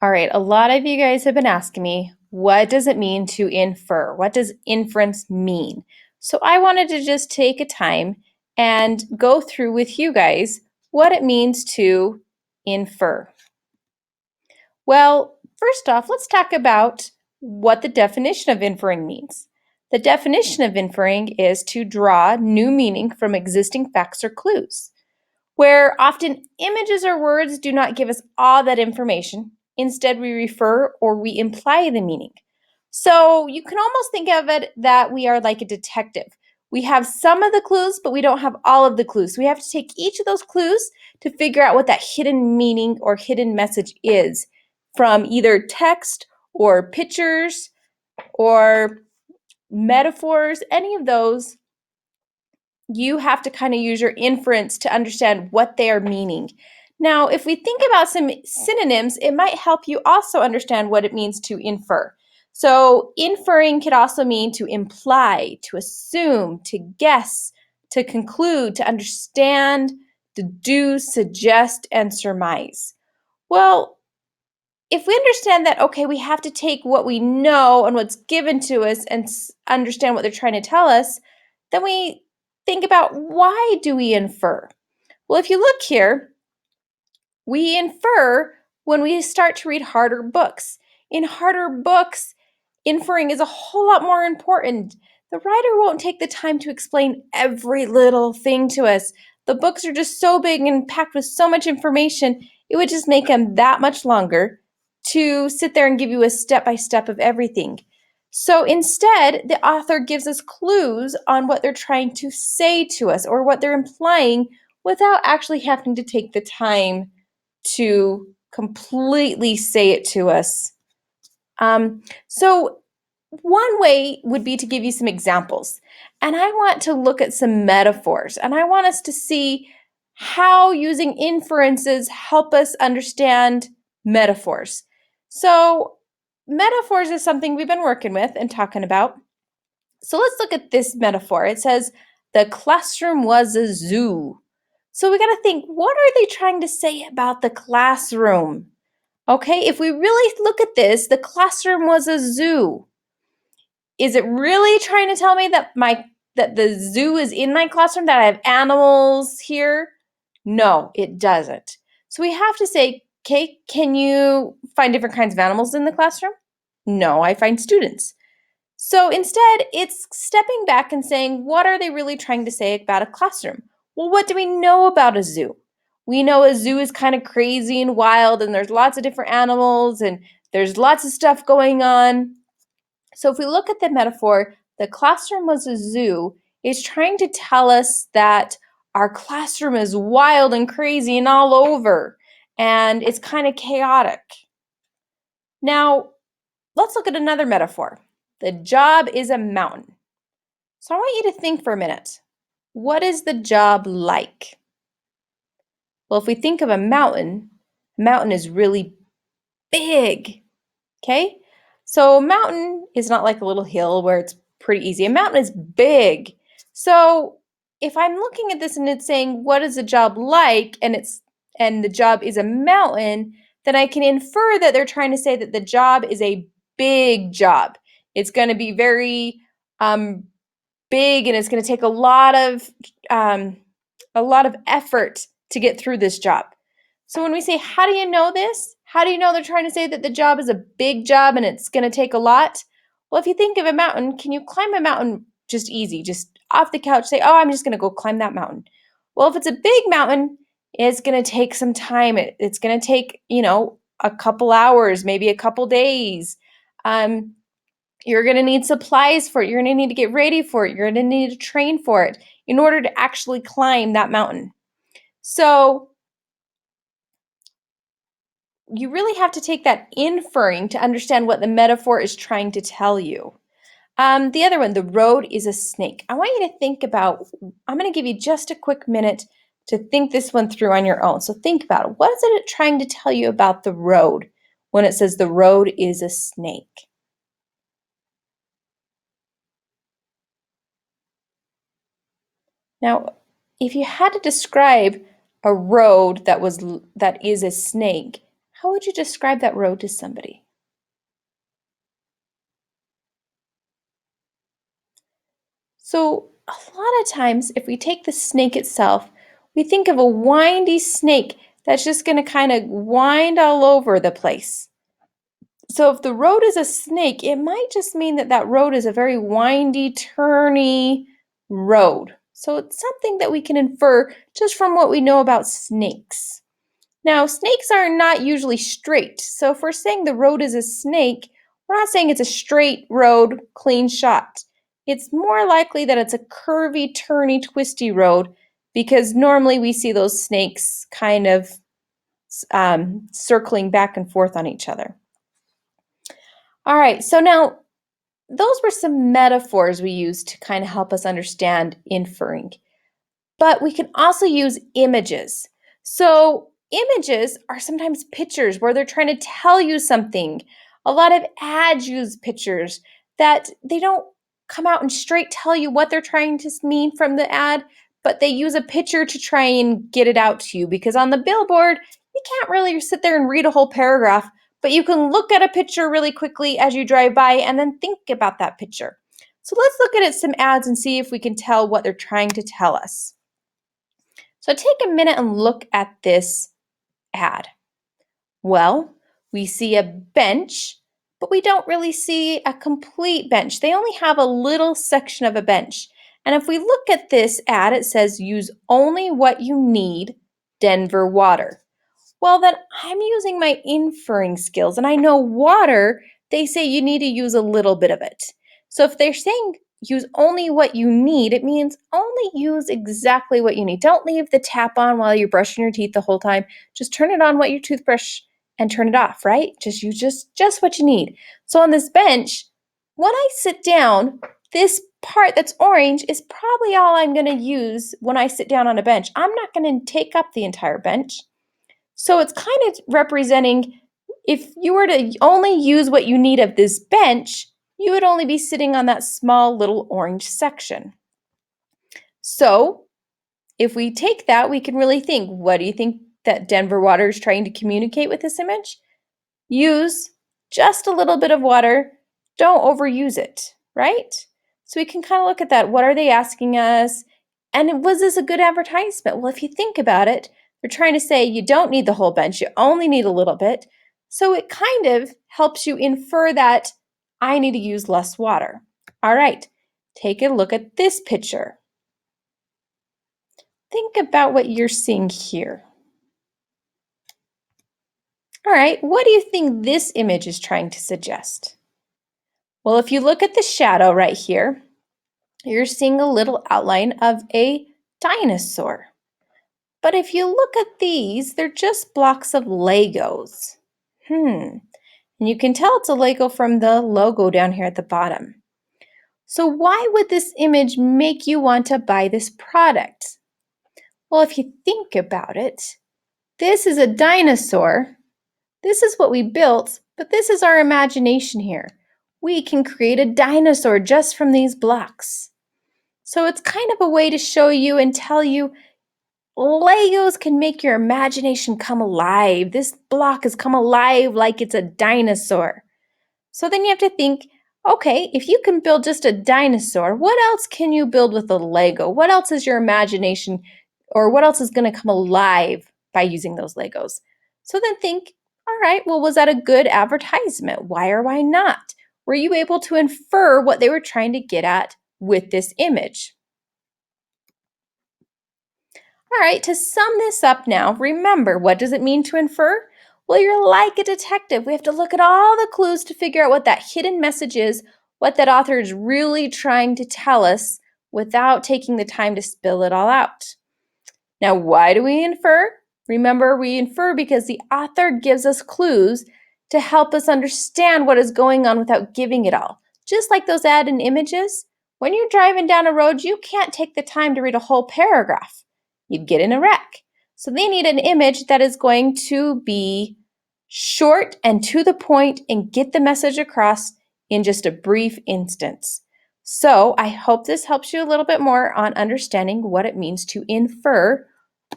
All right, a lot of you guys have been asking me, what does it mean to infer? What does inference mean? So I wanted to just take a time and go through with you guys what it means to infer. Well, first off, let's talk about what the definition of inferring means. The definition of inferring is to draw new meaning from existing facts or clues, where often images or words do not give us all that information. Instead, we refer or we imply the meaning. So you can almost think of it that we are like a detective. We have some of the clues, but we don't have all of the clues. So we have to take each of those clues to figure out what that hidden meaning or hidden message is from either text or pictures or metaphors, any of those. You have to kind of use your inference to understand what they are meaning. Now, if we think about some synonyms, it might help you also understand what it means to infer. So, inferring could also mean to imply, to assume, to guess, to conclude, to understand, deduce, suggest, and surmise. Well, if we understand that, okay, we have to take what we know and what's given to us and understand what they're trying to tell us, then we think about, why do we infer? Well, if you look here, we infer when we start to read harder books. In harder books, inferring is a whole lot more important. The writer won't take the time to explain every little thing to us. The books are just so big and packed with so much information, it would just make them that much longer to sit there and give you a step by step of everything. So instead, the author gives us clues on what they're trying to say to us or what they're implying without actually having to take the time to completely say it to us. So one way would be to give you some examples. And I want to look at some metaphors, and I want us to see how using inferences help us understand metaphors. So metaphors is something we've been working with and talking about. So let's look at this metaphor. It says, the classroom was a zoo. So we got to think, what are they trying to say about the classroom? Okay, if we really look at this, the classroom was a zoo. Is it really trying to tell me that the zoo is in my classroom, that I have animals here? No, it doesn't. So we have to say, okay, can you find different kinds of animals in the classroom? No, I find students. So instead, it's stepping back and saying, what are they really trying to say about a classroom? Well, what do we know about a zoo? We know a zoo is kind of crazy and wild, and there's lots of different animals, and there's lots of stuff going on. So if we look at the metaphor, the classroom was a zoo, it's trying to tell us that our classroom is wild and crazy and all over, and it's kind of chaotic. Now, let's look at another metaphor. The job is a mountain. So I want you to think for a minute. What is the job like? Well, if we think of a mountain is really big. Okay? So a mountain is not like a little hill where it's pretty easy. A mountain is big. So if I'm looking at this and it's saying, what is the job like? And the job is a mountain, then I can infer that they're trying to say that the job is a big job. It's going to be very big, and it's going to take a lot of effort to get through this job. So when we say, how do you know this? How do you know they're trying to say that the job is a big job and it's going to take a lot? Well, if you think of a mountain, can you climb a mountain just easy, just off the couch, say, oh, I'm just going to go climb that mountain? Well, if it's a big mountain, it's going to take some time. It's going to take, a couple hours, maybe a couple days. You're going to need supplies for it. You're going to need to get ready for it. You're going to need to train for it in order to actually climb that mountain. So you really have to take that inferring to understand what the metaphor is trying to tell you. The other one, the road is a snake. I want you to think about, I'm going to give you just a quick minute to think this one through on your own. So think about it. What is it trying to tell you about the road when it says the road is a snake? Now, if you had to describe a road that is a snake, How would you describe that road to somebody? So, a lot of times, if we take the snake itself, we think of a windy snake that's just going to kind of wind all over the place. So, if the road is a snake, it might just mean that that road is a very windy, turny road. So, it's something that we can infer just from what we know about snakes. Now, snakes are not usually straight. So, if we're saying the road is a snake, we're not saying it's a straight road, clean shot. It's more likely that it's a curvy, turny, twisty road because normally we see those snakes kind of circling back and forth on each other. All right, so now those were some metaphors we used to kind of help us understand inferring. But we can also use images. So, images are sometimes pictures where they're trying to tell you something. A lot of ads use pictures that they don't come out and straight tell you what they're trying to mean from the ad, but they use a picture to try and get it out to you because on the billboard, you can't really sit there and read a whole paragraph, but you can look at a picture really quickly as you drive by and then think about that picture. So let's look at some ads and see if we can tell what they're trying to tell us. So take a minute and look at this ad. Well, we see a bench, but we don't really see a complete bench. They only have a little section of a bench. And if we look at this ad, it says use only what you need, Denver water. Well, then I'm using my inferring skills and I know water, they say you need to use a little bit of it. So if they're saying use only what you need, it means only use exactly what you need. Don't leave the tap on while you're brushing your teeth the whole time. Just turn it on with your toothbrush and turn it off, right? Just use just what you need. So on this bench, when I sit down, this part that's orange is probably all I'm going to use when I sit down on a bench. I'm not going to take up the entire bench. So it's kind of representing if you were to only use what you need of this bench, you would only be sitting on that small little orange section. So if we take that, we can really think, what do you think that Denver water is trying to communicate with this image? Use just a little bit of water. Don't overuse it, right? So we can kind of look at that. What are they asking us? And was this a good advertisement? Well, if you think about it, they're trying to say you don't need the whole bench, you only need a little bit. So it kind of helps you infer that I need to use less water. All right, take a look at this picture. Think about what you're seeing here. All right, what do you think this image is trying to suggest? Well, if you look at the shadow right here, you're seeing a little outline of a dinosaur. But if you look at these, they're just blocks of Legos. And you can tell it's a Lego from the logo down here at the bottom. So why would this image make you want to buy this product? Well, if you think about it, this is a dinosaur. This is what we built, but this is our imagination here. We can create a dinosaur just from these blocks. So it's kind of a way to show you and tell you Legos can make your imagination come alive. This block has come alive like it's a dinosaur. So then you have to think, okay, if you can build just a dinosaur, what else can you build with a Lego? What else is your imagination, or what else is going to come alive by using those Legos? So then think, all right, well, was that a good advertisement? Why or why not? Were you able to infer what they were trying to get at with this image? All right, to sum this up now, remember, what does it mean to infer? Well, you're like a detective. We have to look at all the clues to figure out what that hidden message is, what that author is really trying to tell us without taking the time to spill it all out. Now, why do we infer? Remember, we infer because the author gives us clues to help us understand what is going on without giving it all. Just like those ad and images, when you're driving down a road, you can't take the time to read a whole paragraph. You'd get in a wreck. So they need an image that is going to be short and to the point and get the message across in just a brief instance. So I hope this helps you a little bit more on understanding what it means to infer